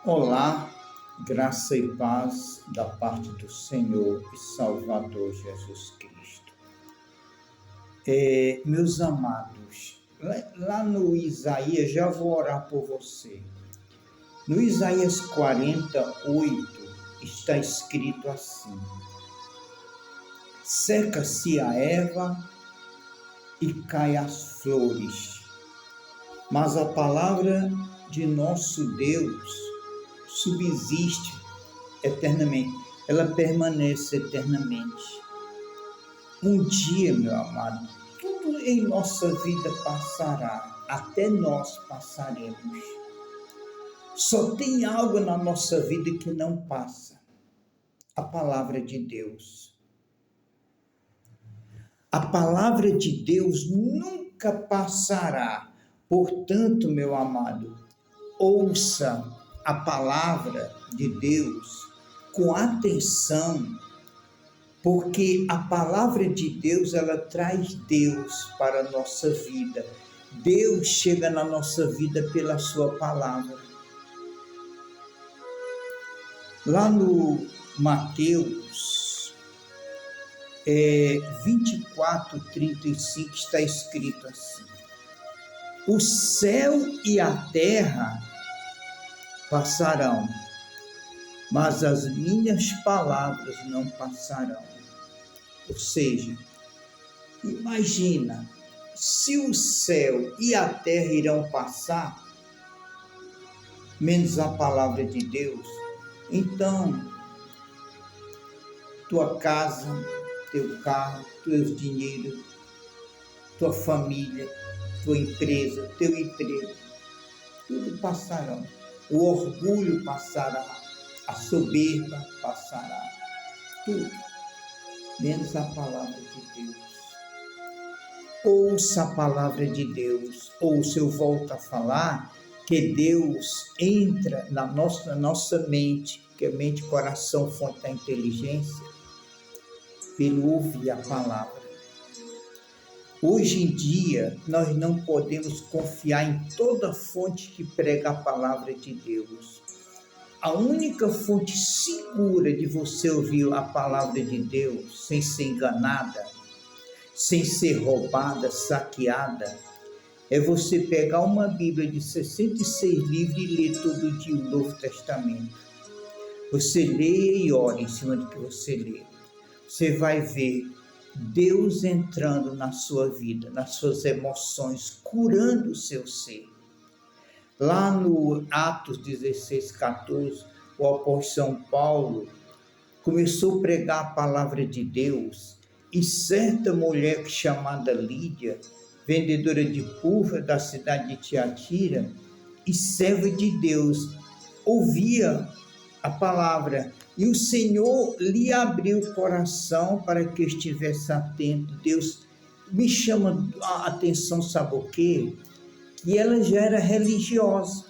Olá, graça e paz da parte do Senhor e Salvador Jesus Cristo. Meus amados, lá no Isaías, já vou orar por você. No Isaías 48 está escrito assim: seca-se a erva e cai as flores, mas a palavra de nosso Deus subsiste eternamente, ela permanece eternamente. Um dia, meu amado, tudo em nossa vida passará, até nós passaremos. Só tem algo na nossa vida que não passa: a palavra de Deus. A palavra de Deus nunca passará. Portanto, meu amado, ouça a palavra de Deus com atenção, porque a palavra de Deus, ela traz Deus para a nossa vida. Deus chega na nossa vida pela sua palavra. Lá no Mateus 24:35 está escrito assim: o céu e a terra passarão, mas as minhas palavras não passarão. Ou seja, imagina, se o céu e a terra irão passar, menos a palavra de Deus, então tua casa, teu carro, teus dinheiros, tua família, tua empresa, teu emprego, tudo passarão. O orgulho passará, a soberba passará, tudo, menos a palavra de Deus. Ouça a palavra de Deus. Ouça, eu volto a falar, que Deus entra na nossa mente, que é mente, coração, fonte da inteligência, pelo ouvir a palavra. Hoje em dia, nós não podemos confiar em toda fonte que prega a palavra de Deus. A única fonte segura de você ouvir a palavra de Deus sem ser enganada, sem ser roubada, saqueada, é você pegar uma Bíblia de 66 livros e ler todo dia o Novo Testamento. Você lê e ora em cima do que você lê. Você vai ver Deus entrando na sua vida, nas suas emoções, curando o seu ser. Lá no Atos 16:14, o apóstolo São Paulo começou a pregar a palavra de Deus, e certa mulher chamada Lídia, vendedora de púrpura da cidade de Tiatira e serva de Deus, ouvia a palavra, e o Senhor lhe abriu o coração para que estivesse atento. Deus me chama a atenção, sabe o quê? Que ela já era religiosa,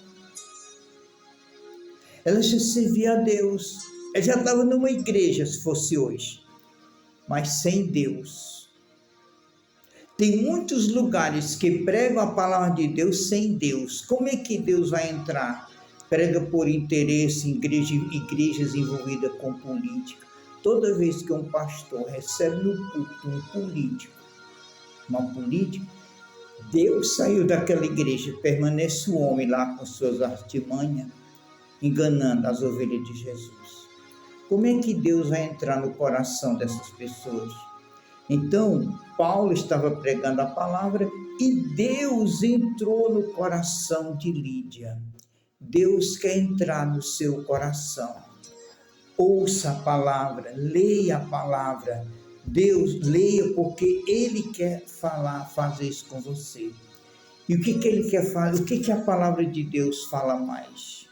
ela já servia a Deus, ela já estava numa igreja, se fosse hoje, mas sem Deus. Tem muitos lugares que pregam a palavra de Deus sem Deus. Como é que Deus vai entrar? Prega por interesse em igrejas envolvidas com política. Toda vez que um pastor recebe no culto um político, uma política, Deus saiu daquela igreja, permanece o homem lá com suas artimanhas, enganando as ovelhas de Jesus. Como é que Deus vai entrar no coração dessas pessoas? Então, Paulo estava pregando a palavra e Deus entrou no coração de Lídia. Deus quer entrar no seu coração. Ouça a palavra, leia a palavra. Deus, leia, porque Ele quer fazer isso com você. E o que Ele quer fazer? O que a palavra de Deus fala mais?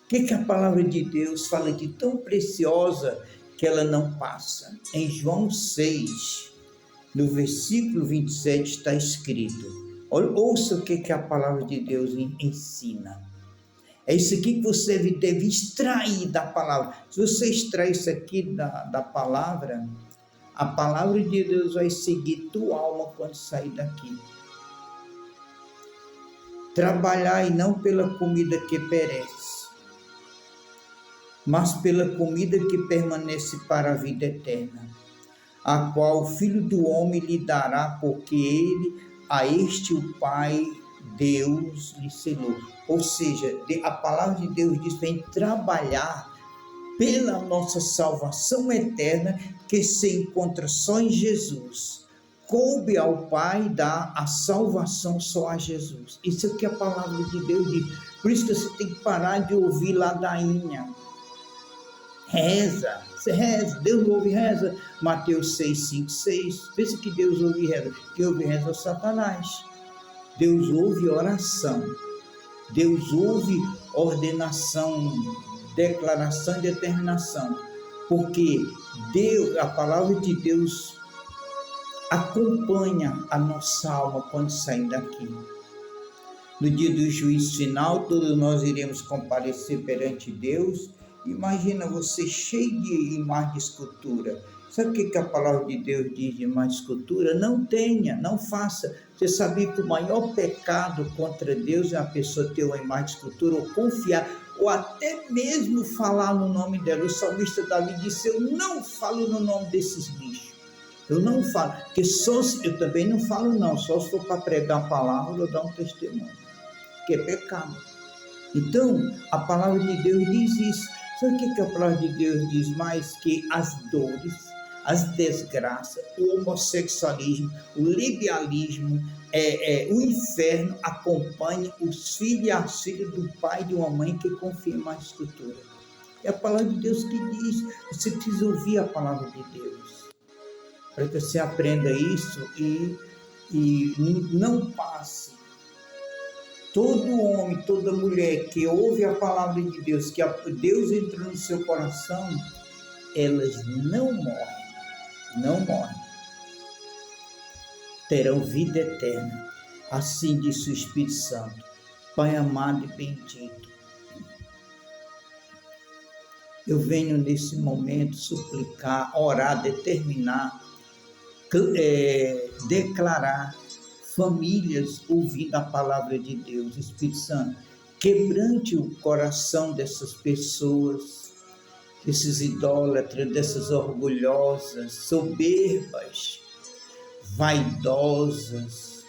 O que a palavra de Deus fala de tão preciosa que ela não passa? Em João 6, no versículo 27 está escrito. Ouça o que a palavra de Deus ensina. É isso aqui que você deve extrair da palavra. Se você extrair isso aqui da palavra, a palavra de Deus vai seguir tua alma quando sair daqui. Trabalhai não pela comida que perece, mas pela comida que permanece para a vida eterna, a qual o Filho do Homem lhe dará, porque ele, a este o Pai, Deus lhe selou. Ou seja, a palavra de Deus diz: vem trabalhar pela nossa salvação eterna, que se encontra só em Jesus. Coube ao Pai dar a salvação só a Jesus. Isso é o que a palavra de Deus diz. Por isso que você tem que parar de ouvir ladainha. Reza, você reza, Deus ouve reza. Mateus 6, 5, 6. Pensa que Deus ouve reza. Quem ouve reza é o Satanás. Deus ouve oração. Deus ouve ordenação, declaração e determinação. Porque Deus, a palavra de Deus acompanha a nossa alma quando saímos daqui. No dia do juízo final, todos nós iremos comparecer perante Deus. Imagina você cheio de imagem de escultura. Sabe o que a palavra de Deus diz de imagem de escultura? Não tenha, não faça. Você sabia que o maior pecado contra Deus é a pessoa ter uma imagem de escultura, ou confiar, ou até mesmo falar no nome dela. O salmista Davi disse: eu não falo no nome desses bichos. Eu não falo, porque eu também não falo não, só se for para pregar a palavra ou dar um testemunho, que é pecado. Então, a palavra de Deus diz isso. Sabe o que a palavra de Deus diz mais? Que as dores, as desgraças, o homossexualismo, o liberalismo, o inferno acompanha os filhos e as filhas do pai e de uma mãe que confia na escritura. É a palavra de Deus que diz. Você precisa ouvir a palavra de Deus, para que você aprenda isso e não passe. Todo homem, toda mulher que ouve a palavra de Deus, que Deus entrou no seu coração, elas não morrem. Terão vida eterna. Assim disse o Espírito Santo. Pai amado e bendito, eu venho nesse momento suplicar, orar, determinar, declarar famílias ouvindo a palavra de Deus. Espírito Santo, quebrante o coração dessas pessoas, desses idólatras, dessas orgulhosas, soberbas, vaidosas.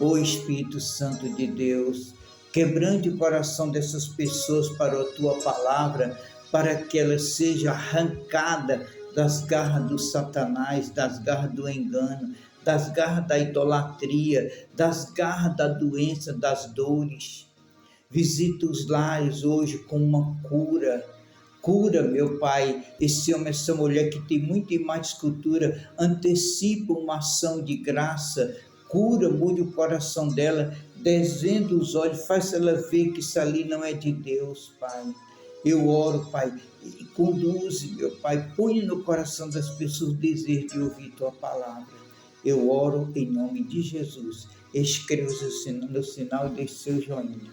Ó Espírito Santo de Deus, quebrante o coração dessas pessoas para a tua palavra, para que ela seja arrancada das garras do Satanás, das garras do engano, das garras da idolatria, das garras da doença, das dores. Visita os lares hoje com uma cura. Cura, meu Pai, esse homem, essa mulher que tem muita imagem de escultura, antecipa uma ação de graça. Cura, mude o coração dela, desvenda os olhos, faz ela ver que isso ali não é de Deus, Pai. Eu oro, Pai, e conduze, meu Pai, põe no coração das pessoas o desejo de ouvir Tua palavra. Eu oro em nome de Jesus. Escreva no sinal e deixe seu joinha.